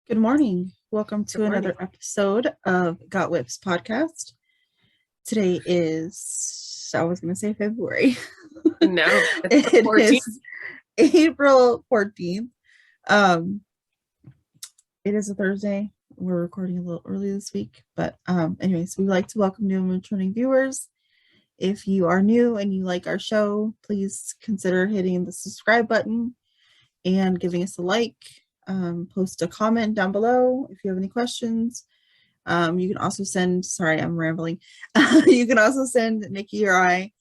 Good morning. Welcome to Good morning. another episode of Got Whips podcast. Today is, I was going to say February. No, it's It 14th. is April 14th. It is a Thursday. We're recording a little early this week, but anyways, we'd like to welcome new and returning viewers. If you are new and you like our show, please consider hitting the subscribe button and giving us a like. Post a comment down below if you have any questions. You can also send, sorry, I'm rambling. You can also send Nicci or I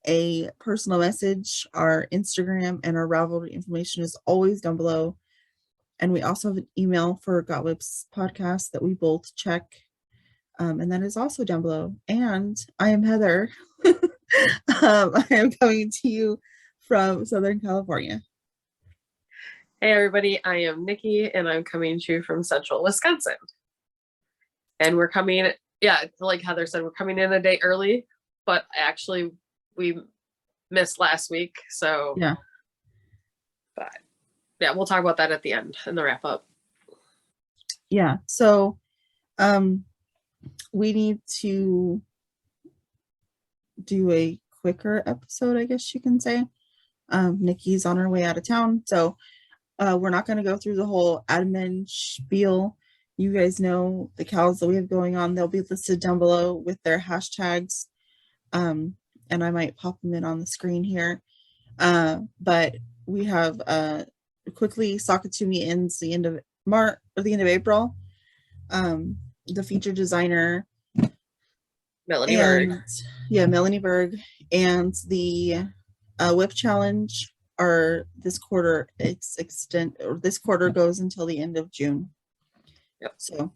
a personal message. Our Instagram and our Ravelry information is always down below. And we also have an email for Got Whips podcast that we both check. And that is also down below. And I am Heather. I am coming to you from Southern California. Hey everybody, I am Nicci and I'm coming to you from Central Wisconsin. And we're coming, like Heather said, we're coming in a day early, but actually we missed last week. So yeah, we'll talk about that at the end in the wrap up. Yeah, so we need to do a quicker episode, I guess you can say. Nicci's on her way out of town, so we're not going to go through the whole admin spiel. You guys know the KALs that we have going on. They'll be listed down below with their hashtags, and I might pop them in on the screen here. But we have quickly Sakatumi ends the end of March or the end of April. The feature designer Melanie Berg. Yeah, Melanie Berg, and the whip challenge are this quarter. This quarter goes until the end of June. Yep. So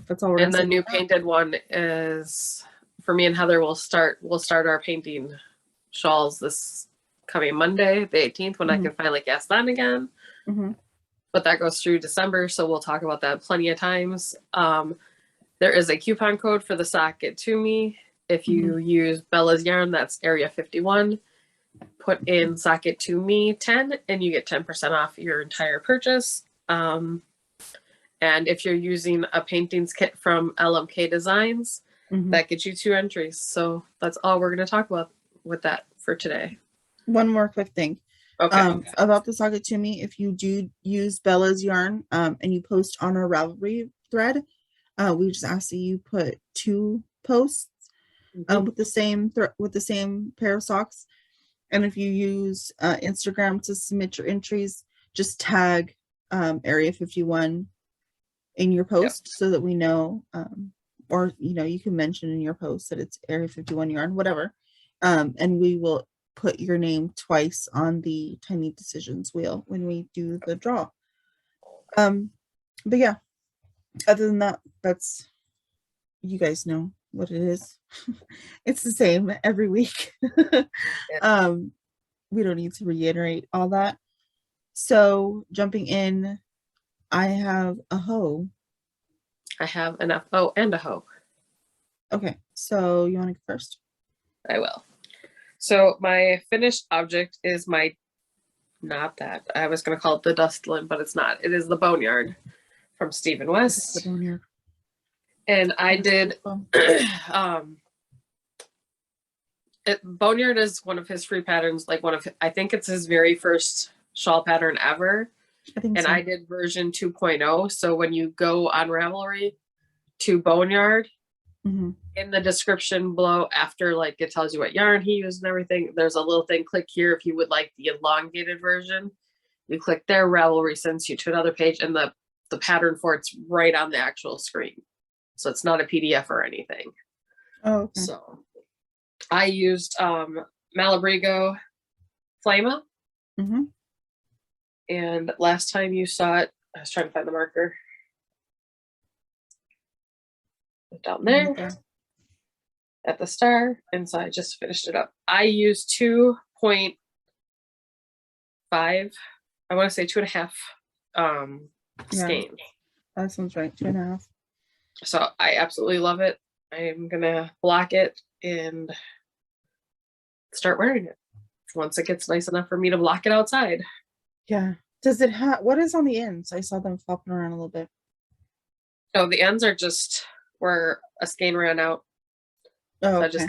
that's all we're and gonna the new painted one is for me and Heather. We'll start our painting shawls this coming Monday, the 18th, when I can finally cast on again. But that goes through December, so we'll talk about that plenty of times. There is a coupon code for the sock It To Me. If you use Bella's yarn, that's area 51. Put in sock It To Me 10 and you get 10% off your entire purchase. And if you're using a paintings kit from LMK Designs, that gets you 2 entries. So that's all we're going to talk about with that for today. One more quick thing. Okay. About the sock It To Me, if you do use Bella's yarn and you post on our Ravelry thread, we just ask that you put 2 posts with the same pair of socks. And if you use Instagram to submit your entries, just tag area 51 in your post so that we know, or you can mention in your post that it's area 51 yarn, whatever, and we will put your name twice on the Tiny Decisions wheel when we do the draw. But yeah, other than that, that's, you guys know what it is. It's the same every week. We don't need to reiterate all that. So jumping in, I have a hoe. I have an FO and a hoe. Okay, so you want to go first? I will. So my finished object is not that. I was going to call it the dustling, but it's not. It is the Boneyard from Stephen West. The Boneyard. And I did, Boneyard is one of his free patterns, like I think it's his very first shawl pattern ever. I think and so. I did version 2.0. So when you go on Ravelry to Boneyard, in the description below, after like it tells you what yarn he used and everything, there's a little thing, click here if you would like the elongated version. You click there, Ravelry sends you to another page, and the pattern for it's right on the actual screen. So it's not a PDF or anything. Oh, okay. So I used Malabrigo Flama. And last time you saw it, I was trying to find the marker. Down there at the star, and so I just finished it up. I used 2.5, I want to say 2.5 skeins. That sounds right, 2.5. So I absolutely love it. I'm gonna block it and start wearing it once it gets nice enough for me to block it outside. Yeah. Does it have, what is on the ends? I saw them flopping around a little bit. Oh, the ends are just where a skein ran out. Oh, So okay.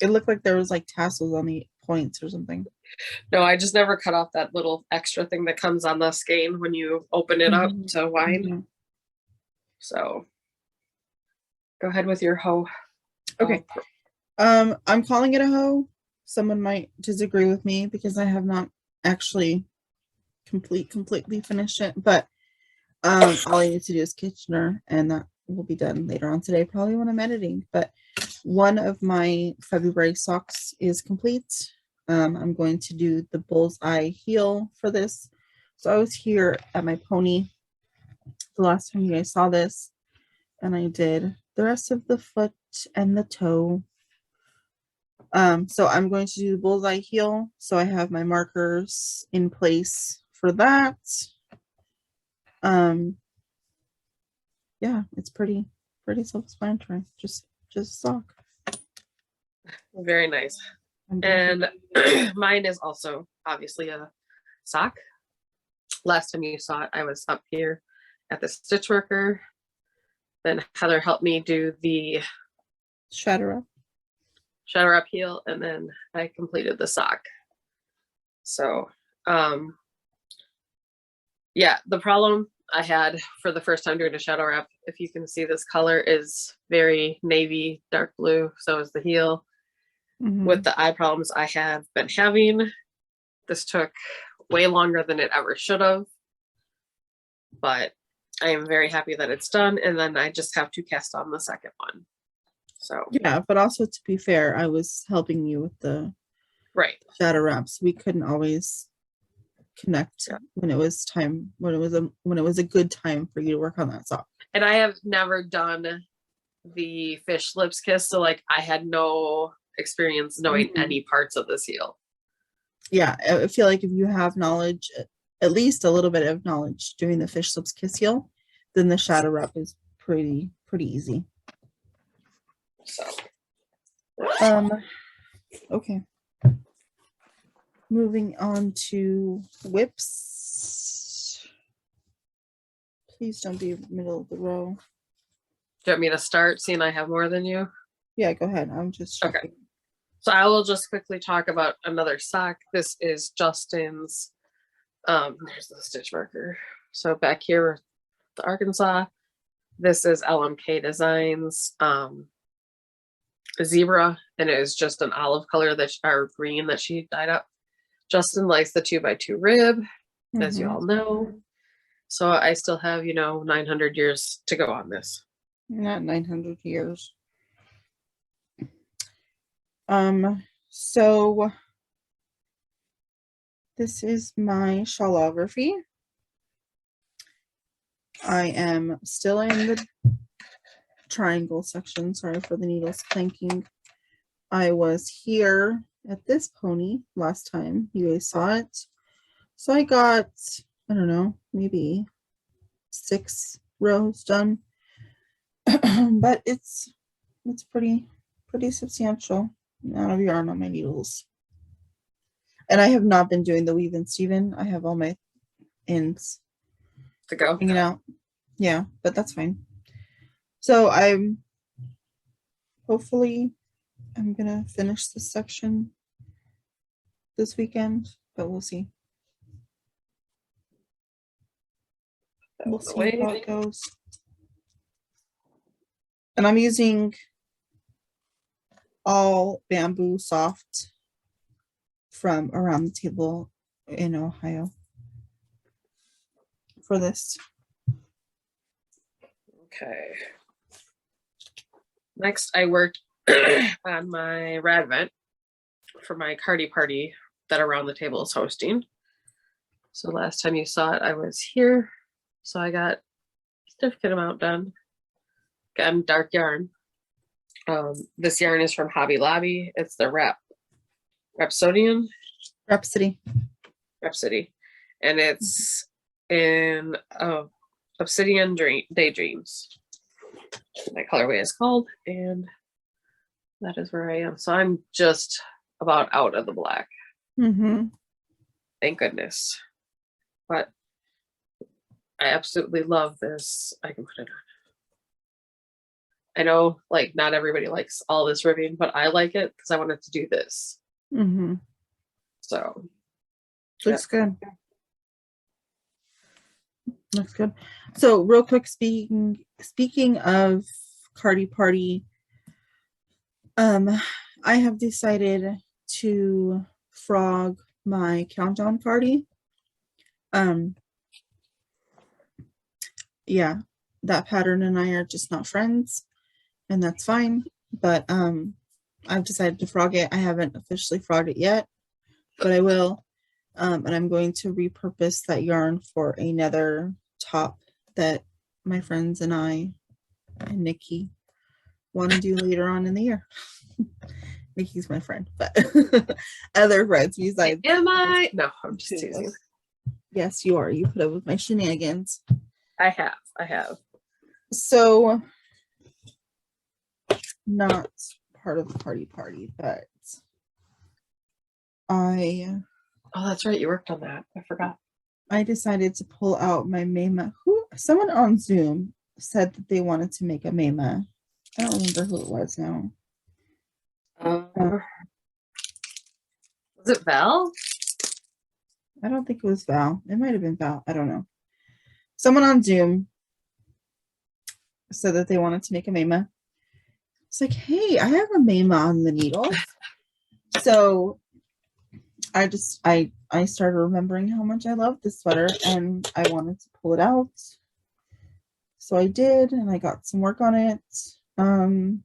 It looked like there was like tassels on the points or something. No, I just never cut off that little extra thing that comes on the skein when you open it up to wind. So go ahead with your hoe. Okay. I'm calling it a hoe. Someone might disagree with me because I have not actually completely finished it, but all I need to do is Kitchener, and that will be done later on today, probably when I'm editing. But one of my February socks is complete. I'm going to do the Bullseye Heel for this. So I was here at my pony the last time you guys saw this, and I did the rest of the foot and the toe. So I'm going to do the Bullseye Heel. So I have my markers in place for that. Yeah, it's pretty self-explanatory. Just a sock. Very nice. And mine is also obviously a sock. Last time you saw it, I was up here at the stitch worker. Then Heather helped me do the shadow up heel, and then I completed the sock. So yeah, the problem I had for the first time doing a shadow wrap, if you can see, this color is very navy, dark blue. So is the heel. With the eye problems I have been having, this took way longer than it ever should have. But I am very happy that it's done. And then I just have to cast on the second one. So yeah, but also to be fair, I was helping you with the shadow wraps. We couldn't always connect when it was time, when it was a good time for you to work on that sock. And I have never done the fish lips kiss, so like I had no experience knowing any parts of this heel. Yeah, I feel like if you have knowledge, at least a little bit of knowledge doing the fish lips kiss heel, then the shadow wrap is pretty easy. So okay, moving on to whips. Please don't be middle of the row. Do you want me to start, seeing I have more than you? Yeah, go ahead. I'm just checking. Okay. So I will just quickly talk about another sock. This is Justin's. There's the stitch marker. So back here, the Arkansas. This is LMK Designs zebra, and it is just an olive color or green that she dyed up. Justin likes the 2x2 rib, as you all know. So I still have, 900 years to go on this. Not 900 years. So this is my shawlography. I am still in the triangle section. Sorry for the needles clanking. I was here at this pony last time you guys saw it. So I got, I don't know, maybe 6 rows done. But it's pretty substantial amount of yarn on my needles. And I have not been doing the weave and Steven. I have all my ends to go hanging out. Yeah, but that's fine. So hopefully I'm gonna finish this section this weekend, but we'll see. We'll see how it goes. And I'm using all bamboo soft from around the table in Ohio for this. Okay. Next, I worked on my rad event for my Cardi party that Around the Table is hosting. So last time you saw it, I was here. So I got a significant amount done. Got dark yarn. This yarn is from Hobby Lobby. It's the Rhapsody. And it's in Obsidian Daydreams. That colorway is called, and that is where I am. So I'm just about out of the black. Thank goodness. But I absolutely love this. I can put it on. I know like not everybody likes all this ribbing, but I like it because I wanted to do this. So looks good. Looks good. So real quick, speaking of Cardi Party, I have decided to frog my countdown party. Yeah, that pattern and I are just not friends, and that's fine. But I've decided to frog it. I haven't officially frogged it yet, but I will. And I'm going to repurpose that yarn for another top that my friends and I and Nicci want to do later on in the year. Nicci's my friend, but other friends besides. Am I? No, I'm just teasing. Yes, you are. You put up with my shenanigans. I have. So, not part of the party, but oh, that's right. You worked on that. I forgot. I decided to pull out my Mnemomma. Someone on Zoom said that they wanted to make a Mnemomma. I don't remember who it was now. Was it Val? I don't think it was Val. It might have been Val. I don't know. Someone on Zoom said that they wanted to make a Mnemomma. It's like, hey, I have a Mnemomma on the needle. So I started remembering how much I love this sweater and I wanted to pull it out. So I did, and I got some work on it. I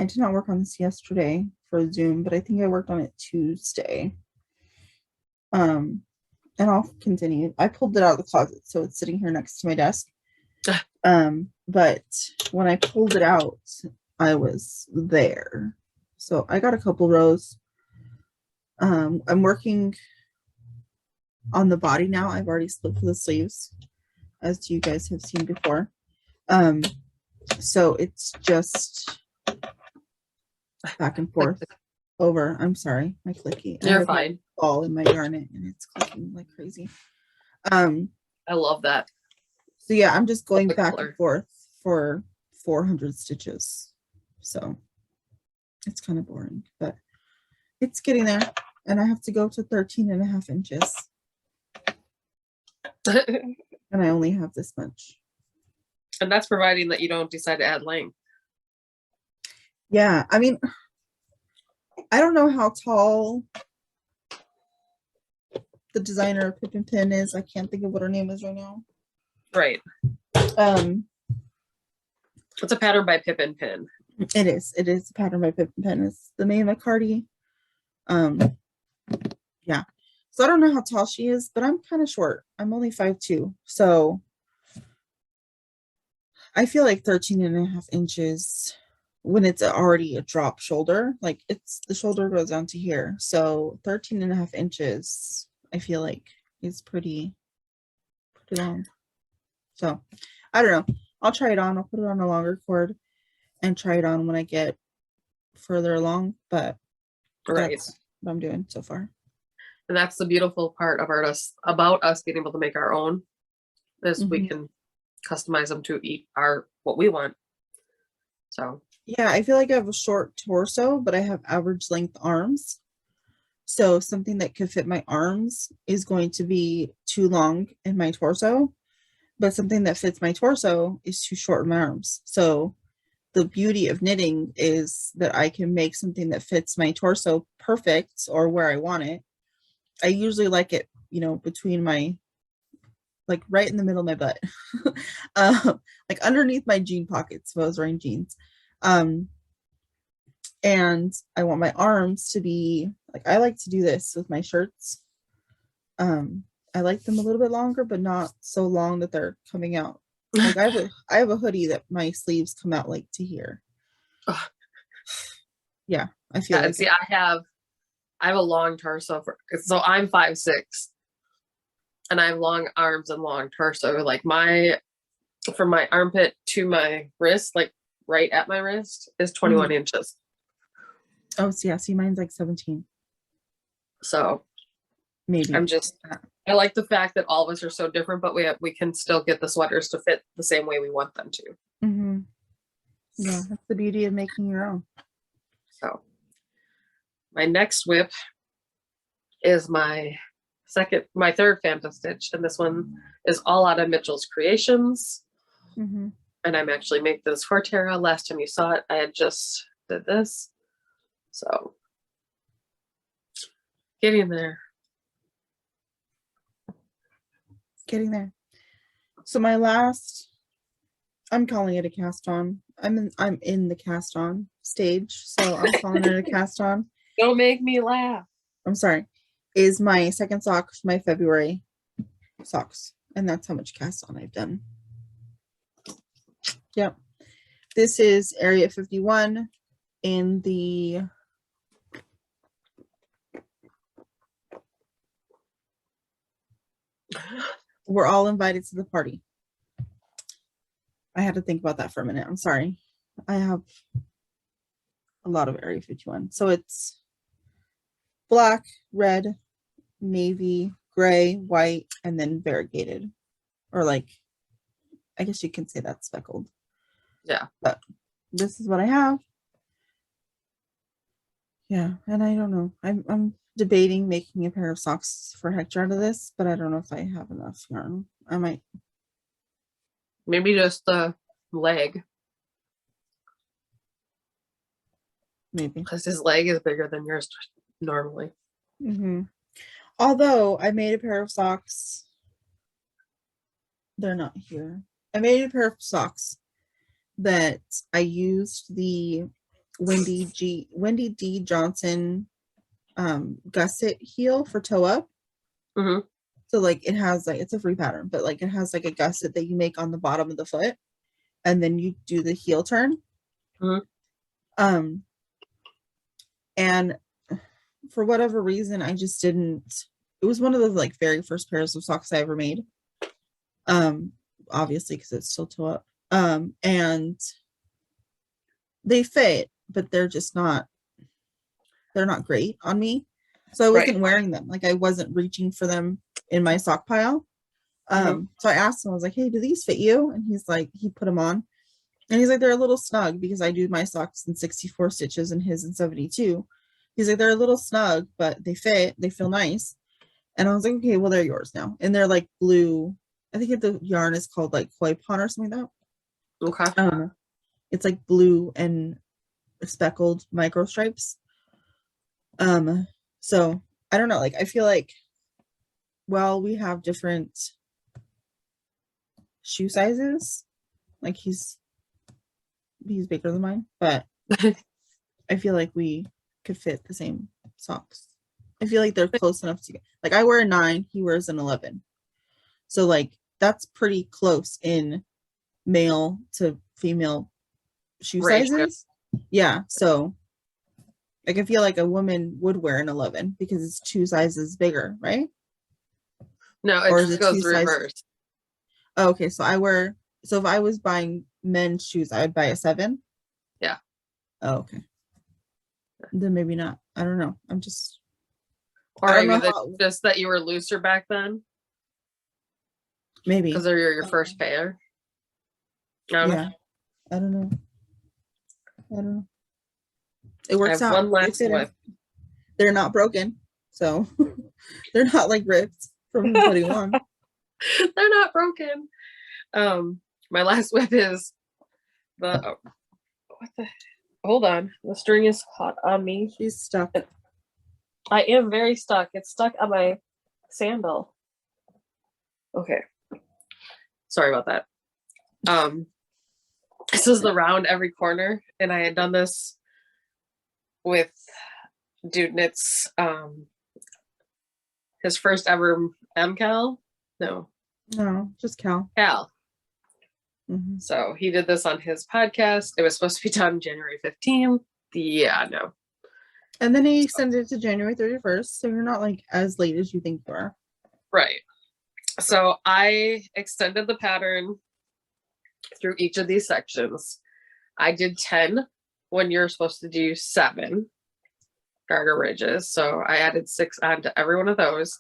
did not work on this yesterday for Zoom, but I think I worked on it Tuesday. And I'll continue. I pulled it out of the closet, so it's sitting here next to my desk. But when I pulled it out, I was there. So I got a couple rows. I'm working on the body now. I've already split for the sleeves, as you guys have seen before. So it's just back and forth over. I'm sorry, my clicky. You're fine. Ball in my yarn and it's clicking like crazy. I love that. So yeah, I'm just going back and forth for 400 stitches. So it's kind of boring, but it's getting there. And I have to go to 13.5 inches. And I only have this much. And that's providing that you don't decide to add length. Yeah, I mean, I don't know how tall the designer of Pip and Pin is. I can't think of what her name is right now. Right. It's a pattern by Pip and Pin. It is a pattern by Pip and Pin. It's the name of Cardi. Yeah. So I don't know how tall she is, but I'm kind of short. I'm only 5'2". So I feel like 13.5 inches when it's already a drop shoulder, like it's the shoulder goes down to here. So 13.5 inches, I feel like is pretty long. So I don't know. I'll try it on. I'll put it on a longer cord and try it on when I get further along, but that's what I'm doing so far. And that's the beautiful part about us being able to make our own, is we can customize them to eat what we want. So yeah, I feel like I have a short torso, but I have average length arms. So something that could fit my arms is going to be too long in my torso, but something that fits my torso is too short in my arms. So the beauty of knitting is that I can make something that fits my torso perfect or where I want it. I usually like it, between my, like right in the middle of my butt, like underneath my jean pockets if I was wearing jeans. And I want my arms to be like, I like to do this with my shirts. I like them a little bit longer, but not so long that they're coming out. Like I have a hoodie that my sleeves come out like to here. Yeah, I feel like. See, I have a long torso so I'm 5'6", and I have long arms and long torso. Like from my armpit to my wrist, like right at my wrist, is 21 inches. Oh, so yeah, see, mine's like 17. So Maybe I'm just I like the fact that all of us are so different, but we can still get the sweaters to fit the same way we want them to. Mm-hmm. Yeah, that's the beauty of making your own. So my next whip is my third Phantom Stitch, and this one is all out of Mitchell's Creations. Mm-hmm. And I'm actually making this for Tara. Last time you saw it, I had just did this. So getting there. Getting there. So my last, I'm calling it a cast on. I'm in the cast on stage, so I'm calling it a cast on. Don't make me laugh. I'm sorry. Is my second sock for my February socks, and that's how much cast on I've done. Yep. This is Area 51 in the we're all invited to the party. I had to think about that for a minute. I'm sorry. I have a lot of Area 51. So it's black, red, navy, gray, white, and then variegated. Or like, I guess you can say that's speckled. Yeah. But this is what I have. Yeah, and I don't know. I'm debating making a pair of socks for Hector out of this, but I don't know if I have enough yarn. I might. Maybe just the leg. Maybe. Because his leg is bigger than yours normally. Mm-hmm. Although I made a pair of socks. They're not here. I made a pair of socks that I used the Wendy D. Johnson gusset heel for toe up. Mm-hmm. So like it has like, it's a free pattern, but like it has like a gusset that you make on the bottom of the foot, and then you do the heel turn. Mm-hmm. And for whatever reason, I just didn't. It was one of the like very first pairs of socks I ever made. Obviously because it's still toe up. And they fit, but they're just not. They're not great on me. So I wasn't wearing them. Like I wasn't reaching for them in my sock pile. So I asked him, I was like, hey, do these fit you? And he's like, he put them on. And he's like, they're a little snug because I do my socks in 64 stitches and his in 72. He's like, they're a little snug, but they fit. They feel nice. And I was like, okay, well, they're yours now. And they're like blue. I think the yarn is called like koi pond or something like that. Okay. It's like blue and speckled micro stripes. So I don't know, like I feel like, well, we have different shoe sizes. Like he's bigger than mine, but I feel like we could fit the same socks. I feel like they're close enough to get, like I wear a 9, he wears an 11. So like that's pretty close in male to female shoe sizes. Yeah, so like I feel like a woman would wear an 11 because it's 2 sizes bigger, right? No, it just goes reverse. Oh, okay, so if I was buying men's shoes, I would buy a 7. Yeah. Oh, okay. Then maybe not. I don't know. I'm just. Or maybe just that you were looser back then. Maybe because they're your first pair. Yeah. I don't know. It works out. One last one. They're not broken, so they're not like ripped from putting them on. They're not broken. My last whip is hold on. The string is caught on me. She's stuck. I am very stuck. It's stuck on my sandal. Okay. Sorry about that. This is the round every corner, and I had done this with Dude Knits, his first ever MKAL. No, just KAL. Mm-hmm. So he did this on his podcast. It was supposed to be done January 15th. Yeah, no. And then he extended it to January 31st, so you're not like as late as you think you are. Right. So I extended the pattern through each of these sections. I did 10 when you're supposed to do 7 garter ridges. So I added 6 onto every one of those.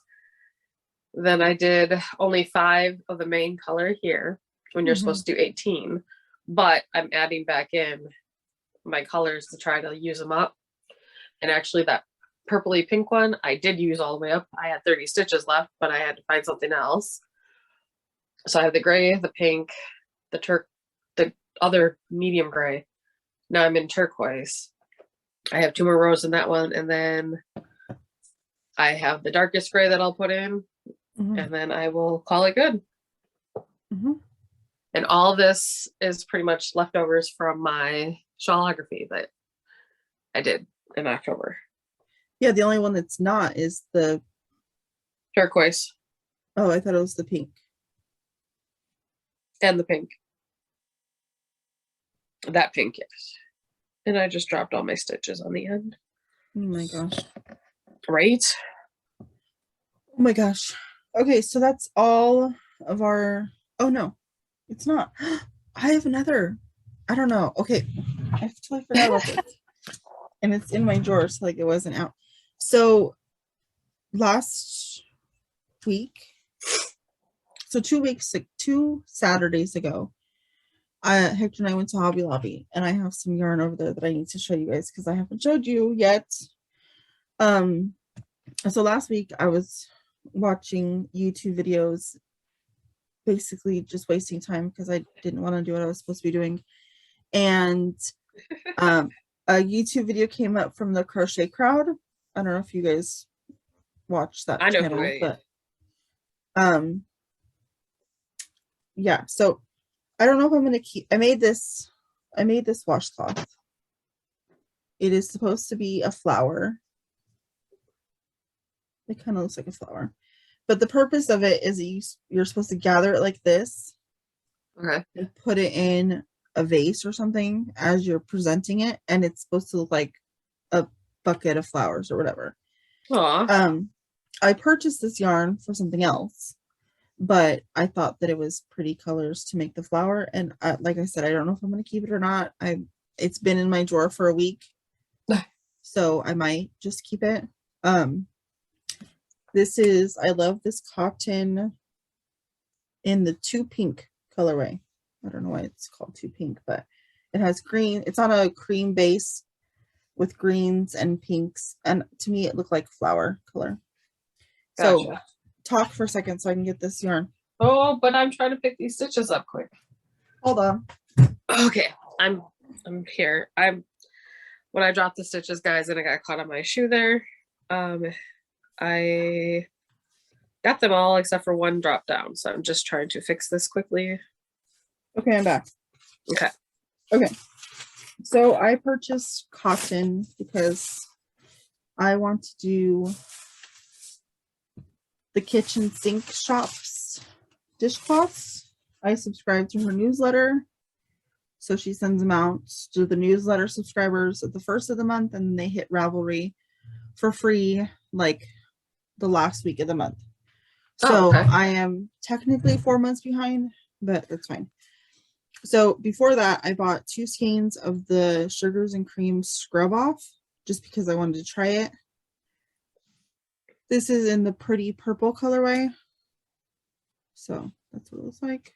Then I did only 5 of the main color here when you're supposed to do 18, but I'm adding back in my colors to try to use them up. And actually that purpley pink one, I did use all the way up. I had 30 stitches left, but I had to find something else. So I have the gray, the pink, the other medium gray. Now I'm in turquoise. I have 2 more rows in that one, and then I have the darkest gray that I'll put in, and then I will call it good. And all this is pretty much leftovers from my shawlography that I did in October. Yeah, the only one that's not is the turquoise. Oh, I thought it was the pink. And the pink. That pink, yes. And I just dropped all my stitches on the end. Oh my gosh. Right? Oh my gosh. Okay, so that's all of our... Oh no, it's not. I have another. I don't know. Okay, I totally forgot about this. And it's in my drawer, so like it wasn't out. So last week, so 2 Saturdays ago, Hector and I went to Hobby Lobby, and I have some yarn over there that I need to show you guys because I haven't showed you yet. So last week I was watching YouTube videos, basically just wasting time because I didn't want to do what I was supposed to be doing. And a YouTube video came up from the Crochet Crowd. I don't know if you guys watch that channel, but yeah, so I don't know if I'm gonna keep... I made this washcloth. It is supposed to be a flower. It kind of looks like a flower, but the purpose of it is you're supposed to gather it like this, okay, and put it in a vase or something as you're presenting it, and it's supposed to look like a bucket of flowers or whatever. Aww. I purchased this yarn for something else, but I thought that it was pretty colors to make the flower, and like I said, I don't know if I'm going to keep it or not. It's been in my drawer for a week, so I might just keep it. I love this cotton in the 2 pink colorway. I don't know why it's called 2 pink, but it has green. It's on a cream base with greens and pinks, and to me it looked like flower color. Gotcha. So talk for a second so I can get this yarn. Oh, but I'm trying to pick these stitches up quick. Hold on. Okay, I'm here. When I dropped the stitches, guys, and I got caught on my shoe there. I got them all except for one drop down, so I'm just trying to fix this quickly. Okay, I'm back. Okay, so I purchased cotton because I want to do the kitchen sink shop's dishcloths. I subscribe to her newsletter, so she sends them out to the newsletter subscribers at the first of the month, and they hit Ravelry for free like the last week of the month. So okay. I am technically 4 months behind, but that's fine. So before that, I bought 2 skeins of the Sugars and Cream Scrub Off just because I wanted to try it. This is in the pretty purple colorway. So that's what it looks like.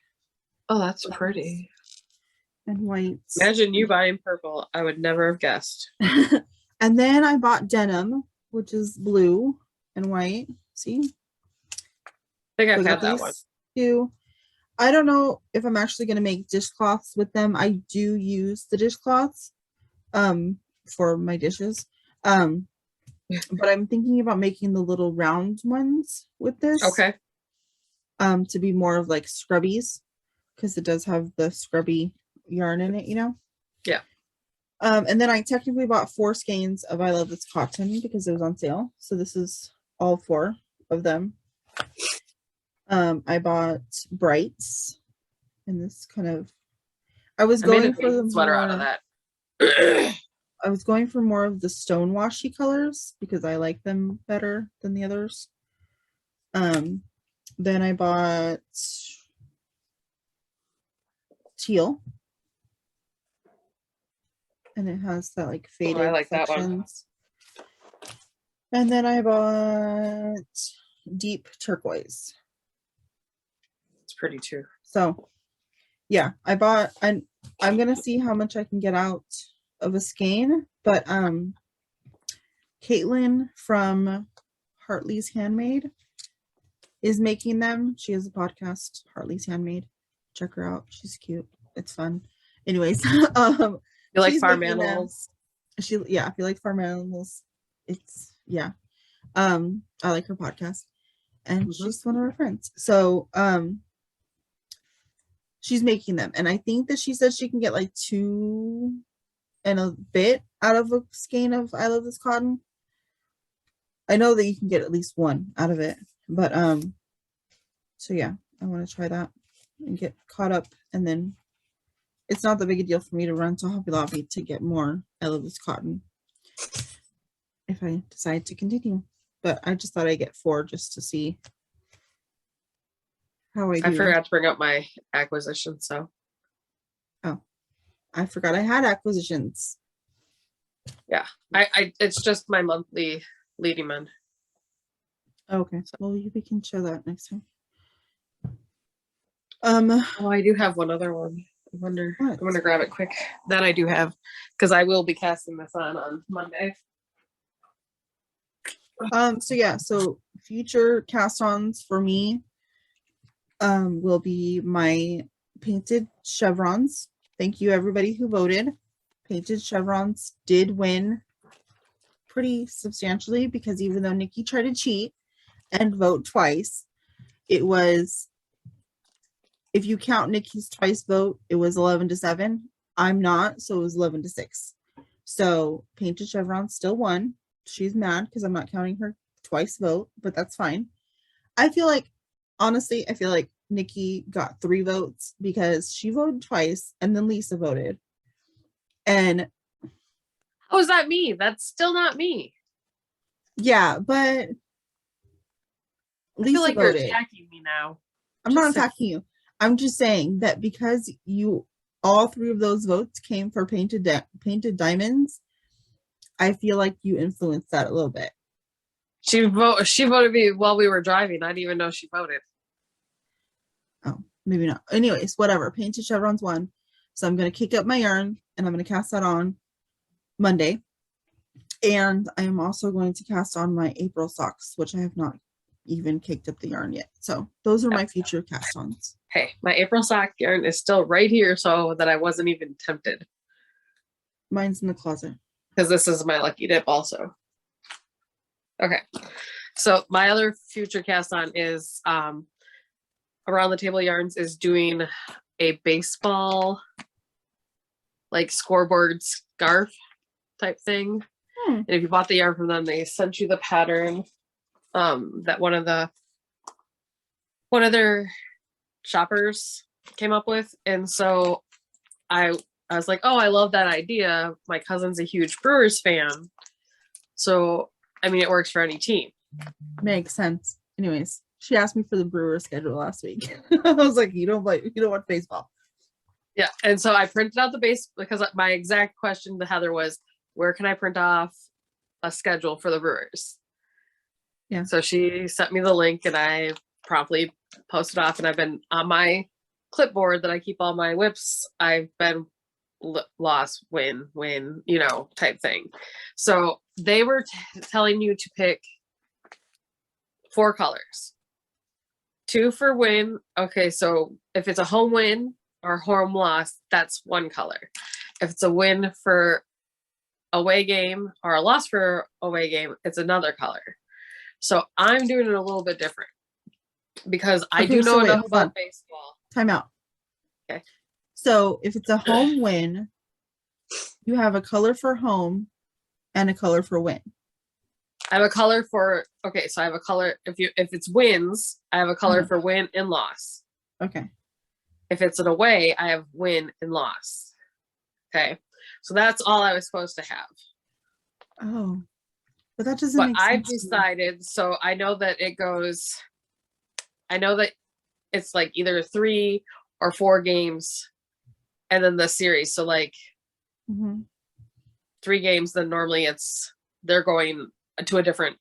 Oh, that's pretty. And white. Imagine you buying purple. I would never have guessed. And then I bought denim, which is blue and white. See? I think I've had that one. Too. I don't know if I'm actually going to make dishcloths with them. I do use the dishcloths for my dishes. But I'm thinking about making the little round ones with this. Okay. To be more of like scrubbies, because it does have the scrubby yarn in it, you know? Yeah. And then I technically bought 4 skeins of I Love This Cotton because it was on sale. So this is all 4 of them. I bought Brights, and this kind of... I was going for the sweater out of that. I was going for more of the stone washy colors because I like them better than the others. Then I bought teal, and it has that like faded I like sections. That one. And then I bought deep turquoise. It's pretty too. So yeah, I bought, I'm gonna see how much I can get out of a skein, but Caitlin from Hartley's Handmade is making them. She has a podcast, Hartley's Handmade. Check her out. She's cute. It's fun. Anyways, You like she's farm making them. animals? If you like farm animals, it's I like her podcast, and she's one of her friends. So she's making them, and I think that she said she can get like 2 and a bit out of a skein of I Love This Cotton. I know that you can get at least 1 out of it, but so yeah, I want to try that and get caught up, and then it's not that big a deal for me to run to Hobby Lobby to get more I Love This Cotton if I decide to continue. But I just thought I'd get 4 just to see how I do. I forgot to bring up my acquisition, so. Oh, I forgot I had acquisitions. Yeah, I it's just my monthly leading men. Okay, well, we can show that next time. Oh, I do have one other one. I wonder. What? I'm gonna grab it quick. That I do have, because I will be casting this on Monday. So yeah, so future cast-ons for me will be my painted chevrons. Thank you everybody who voted. Painted chevrons did win pretty substantially, because even though Nicci tried to cheat and vote twice, it was, if you count Nicci's twice vote, it was 11-7. I'm not, so it was 11-6. So painted chevron still won. She's mad because I'm not counting her twice vote, but that's fine. I feel like, honestly, I feel like Nicci got 3 votes because she voted twice and then Lisa voted. And how is that me? That's still not me. Yeah, but Lisa, I feel like voted. You're attacking me now. I'm not attacking you. I'm just saying that because all 3 of those votes came for painted diamonds, I feel like you influenced that a little bit. She voted me while we were driving. I didn't even know she voted. Oh, maybe not. Anyways, whatever. Painted chevrons won. So I'm going to kick up my yarn and I'm going to cast that on Monday. And I am also going to cast on my April socks, which I have not even kicked up the yarn yet. So those are my future cast-ons. Hey, my April sock yarn is still right here, so that I wasn't even tempted. Mine's in the closet. Because this is my lucky dip also. Okay. So my other future cast-on is Around the Table Yarns is doing a baseball like scoreboard scarf type thing. And if you bought the yarn from them, they sent you the pattern that one of their shoppers came up with. And so I was like, oh, I love that idea. My cousin's a huge Brewers fan. So, I mean, it works for any team. Makes sense. Anyways, she asked me for the Brewers schedule last week. I was like, you don't watch baseball. Yeah. And so I printed out the base, because my exact question to Heather was, where can I print off a schedule for the Brewers? Yeah. So she sent me the link and I promptly posted off, and I've been on my clipboard that I keep all my whips. I've been loss, win, type thing. So they were telling you to pick 4 colors. 2 for win. Okay, so if it's a home win or home loss, that's 1 color. If it's a win for away game or a loss for away game, it's another color. So I'm doing it a little bit different because I do know enough about baseball. Time out. Okay. So if it's a home win, you have a color for home and a color for win. I have a color for, okay, so I have a color, if it's wins, I have a color for win and loss. Okay. If it's an away, I have win and loss. Okay. So that's all I was supposed to have. Oh, but that doesn't make sense. I've decided, so I know that it's like either 3 or 4 games and then the series. So like 3 games, then normally they're going to a different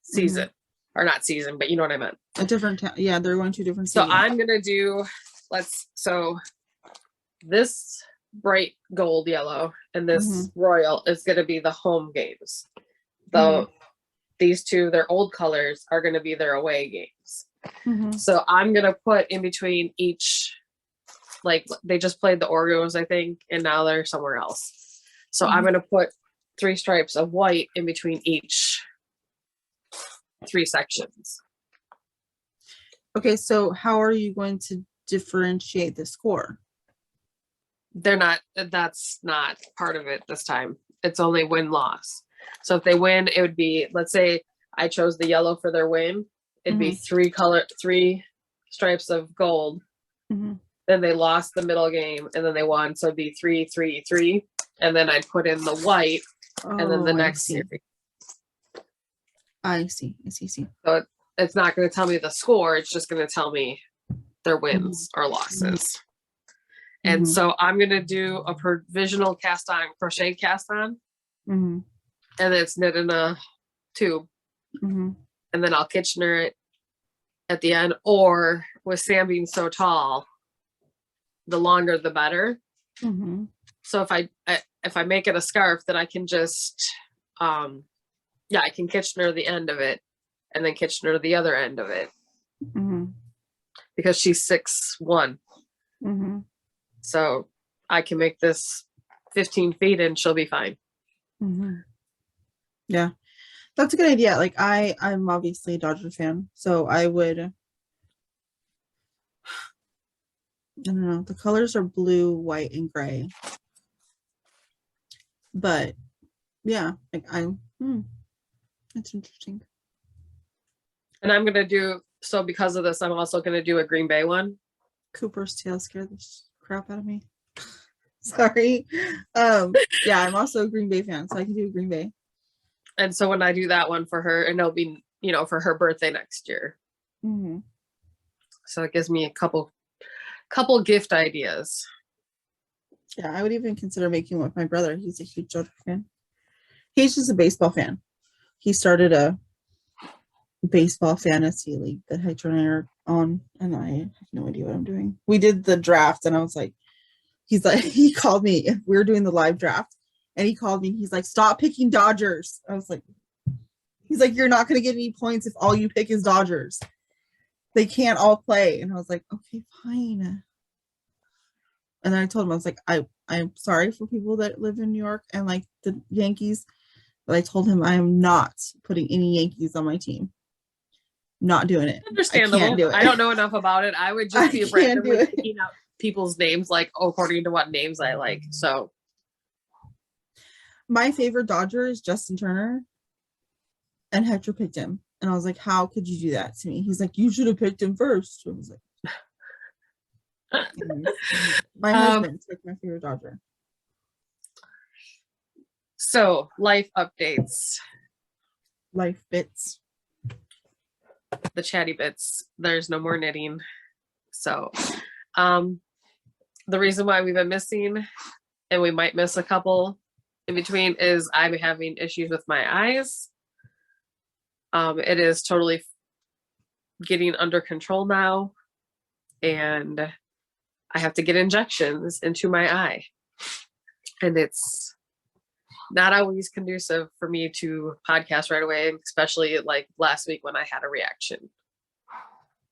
season. or not season, but you know what I meant. A different town. Yeah, they're going to a different So season. I'm gonna do, so this bright gold yellow and this royal is gonna be the home games. Though these two, their old colors, are gonna be their away games. So I'm gonna put in between each, like they just played the Oreos, I think, and now they're somewhere else. So I'm gonna put 3 stripes of white in between each 3 sections. Okay, so how are you going to differentiate the score? That's not part of it this time. It's only win-loss. So if they win, it would be, let's say I chose the yellow for their win, it'd be 3 stripes of gold. Then they lost the middle game and then they won. So it'd be 3, 3, 3. And then I'd put in the white and then the next series. I see. So it's not going to tell me the score. It's just going to tell me their wins or losses. And so I'm going to do a provisional cast on, crochet cast on. And it's knit in a tube. And then I'll Kitchener it at the end. Or with Sam being so tall, the longer the better. So if I make it a scarf, then I can just I can Kitchener the end of it and then Kitchener the other end of it. Because she's 6'1". So I can make this 15 feet and she'll be fine. Yeah, that's a good idea. Like I'm obviously a Dodger fan, so I don't know, the colors are blue, white, and gray. But yeah, like that's interesting. And I'm gonna do, so because of this, I'm also gonna do a Green Bay one. Cooper's tail scared the crap out of me. Sorry. Yeah, I'm also a Green Bay fan, so I can do Green Bay. And so when I do that one for her, and it'll be, for her birthday next year. So it gives me a couple gift ideas. Yeah, I would even consider making one with my brother. He's a huge Dodger fan. He's just a baseball fan. He started a baseball fantasy league that Hector and I are on, and I have no idea what I'm doing. We did the draft, and I was like, he called me. We were doing the live draft, and he called me. He's like, stop picking Dodgers. I was like, he's like, you're not going to get any points if all you pick is Dodgers. They can't all play. And I was like, okay, fine. And then I told him, I was like, I'm sorry for people that live in New York and like the Yankees, but I told him I am not putting any Yankees on my team. Not doing it. Understandable. I can't do it. I don't know enough about it. I would just be randomly picking out people's names, like according to what names I like. So my favorite Dodger is Justin Turner, and Hector picked him. And I was like, how could you do that to me? He's like, you should have picked him first. I was like, my husband took my favorite Dodger. So life updates. Life bits. The chatty bits. There's no more knitting. So the reason why we've been missing, and we might miss a couple in between, is I'm having issues with my eyes. It is totally getting under control now, and I have to get injections into my eye, and it's not always conducive for me to podcast right away, especially like last week when I had a reaction.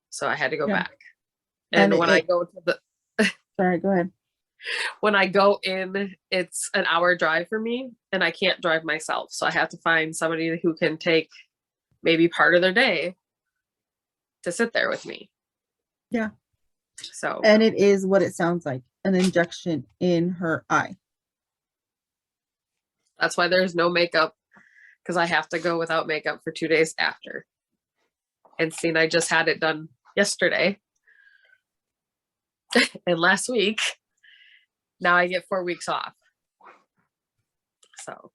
So I had to go back. And when I go to the sorry, go ahead. When I go in, it's an hour drive for me, and I can't drive myself. So I have to find somebody who can take maybe part of their day to sit there with me. Yeah. So, and it is what it sounds like, an injection in her eye. That's why there's no makeup, because I have to go without makeup for 2 days after. And seeing I just had it done yesterday and last week, now I get 4 weeks off. So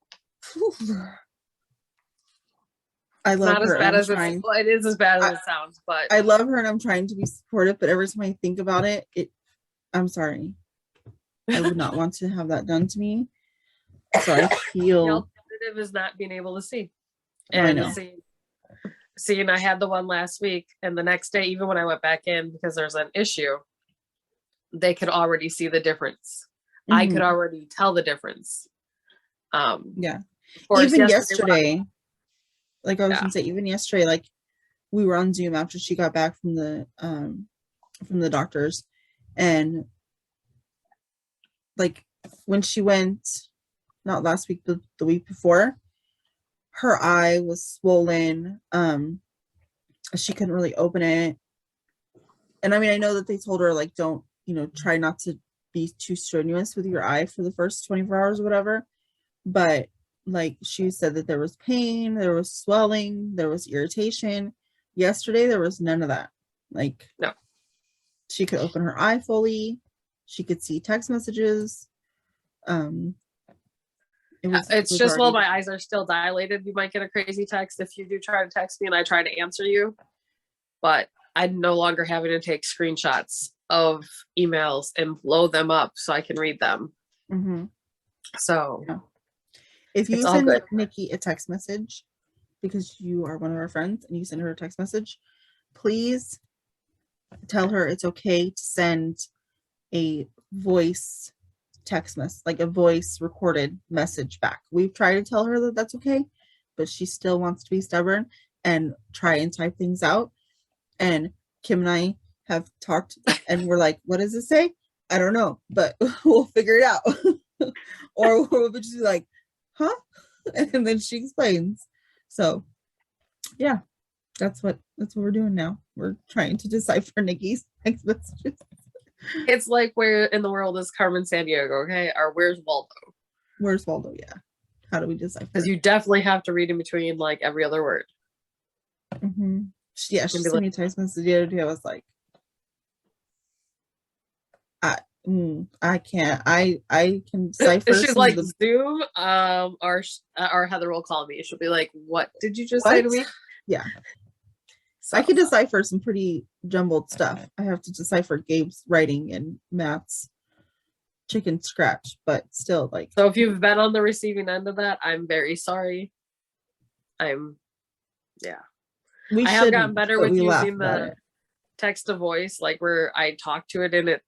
I love not her. As bad as it is as bad as it sounds, but I love her and I'm trying to be supportive, but every time I think about it, I'm sorry. I would not want to have that done to me. So I feel the alternative is not being able to see. And See, and I had the one last week, and the next day, even when I went back in because there's an issue, they could already see the difference. I could already tell the difference. Yeah. Course, even yesterday, like I was yeah. gonna say, even yesterday, like we were on Zoom after she got back from the doctors, and like when she went, not last week, the week before, her eye was swollen. She couldn't really open it. And I mean, I know that they told her, like, don't, try not to be too strenuous with your eye for the first 24 hours or whatever. But like she said that there was pain, there was swelling, there was irritation. Yesterday, there was none of that. Like, no. She could open her eye fully. She could see text messages. It's just while my eyes are still dilated, you might get a crazy text if you do try to text me and I try to answer you. But I'm no longer having to take screenshots of emails and blow them up so I can read them. So yeah. If you send Nicci a text message because you are one of our friends and you send her a text message, please tell her it's okay to send a voice text message, like a voice recorded message back. We've tried to tell her that that's okay, but she still wants to be stubborn and try and type things out. And Kim and I have talked and we're like, what does it say? I don't know, but we'll figure it out. Or we'll just be like, huh? And then she explains. So yeah, that's what we're doing now. We're trying to decipher Nicci's text messages. It's like, where in the world is Carmen Sandiego? Okay, or where's Waldo? Where's Waldo? Yeah. How do we decipher? Because you definitely have to read in between like every other word. Yeah, she sent me a text message the other day. I was like, I can't. I can decipher. She's like Zoom, or Heather will call me. She'll be like, "What did you just say to me?" Yeah. So I can decipher some pretty jumbled stuff. I have to decipher Gabe's writing and Matt's chicken scratch, but still, like. So if you've been on the receiving end of that, I'm very sorry. I have gotten better with using the text to voice, like where I talk to it and it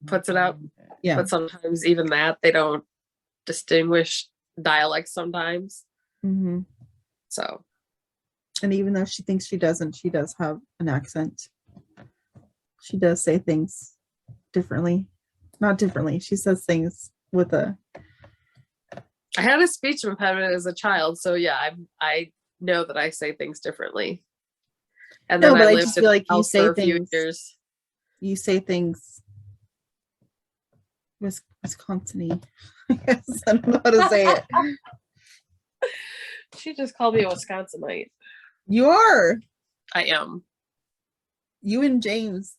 puts it out. Yeah. But sometimes even that, they don't distinguish dialects sometimes. So. And even though she thinks she doesn't, she does have an accent. She does say things differently. Not differently. She says things with a. I had a speech impediment as a child, so yeah, I know that I say things differently. And then I lived in the house for a few years. You say things Wisconsin-y. I guess I don't know how to say it. She just called me a Wisconsinite. You are. I am. You and James.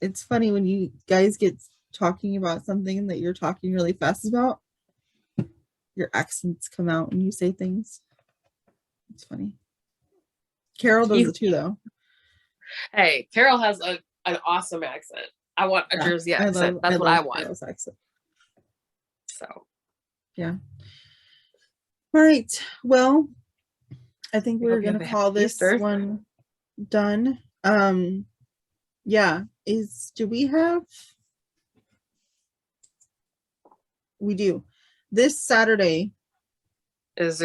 It's funny when you guys get talking about something that you're talking really fast about. Your accents come out and you say things. It's funny. Carol does it too, though. Hey, Carol has an awesome accent. I want a Jersey accent. That's what I want. Carol's accent. So, yeah. All right. Well, I think we're going to call this one done. Yeah. Do we have? We do. This Saturday is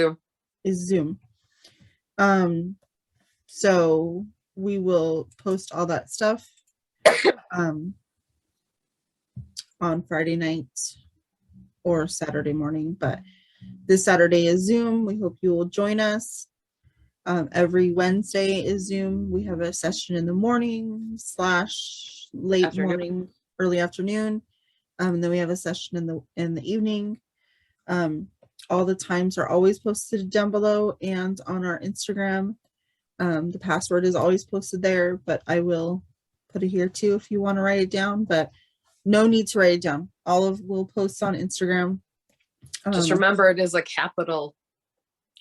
Zoom. So we will post all that stuff on Friday night or Saturday morning, but this Saturday is Zoom. We hope you will join us. Every Wednesday is Zoom. We have a session in the morning / late morning, early afternoon. And then we have a session in the evening. All the times are always posted down below and on our Instagram. The password is always posted there, but I will put it here too if you want to write it down, but no need to write it down. We'll post on Instagram. Just remember, it is a capital.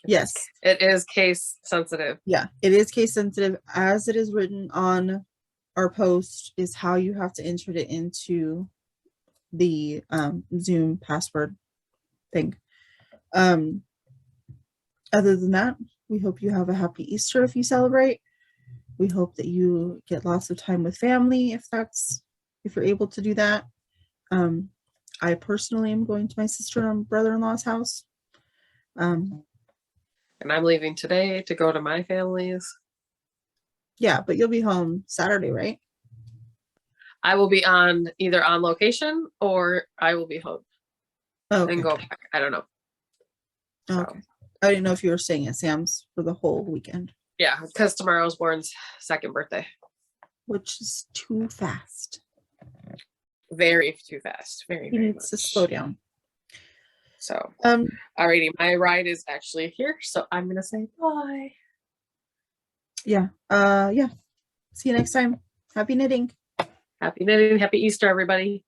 Yes. It is case sensitive. Yeah, it is case sensitive. As it is written on our post is how you have to enter it into the Zoom password thing. Other than that, we hope you have a happy Easter if you celebrate. We hope that you get lots of time with family if you're able to do that. I personally am going to my sister and brother-in-law's house. And I'm leaving today to go to my family's. Yeah, but you'll be home Saturday, right? I will be either on location or I will be home. Oh, okay. And go back. I don't know. Oh, okay. I didn't know if you were staying at Sam's for the whole weekend. Yeah, because tomorrow's Warren's second birthday. Which is too fast. Very too fast. Very, He very needs much. to slow down. So, alrighty, my ride is actually here, so I'm gonna say bye. Yeah. Yeah. See you next time. Happy knitting. Happy knitting. Happy Easter, everybody.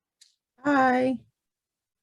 Bye.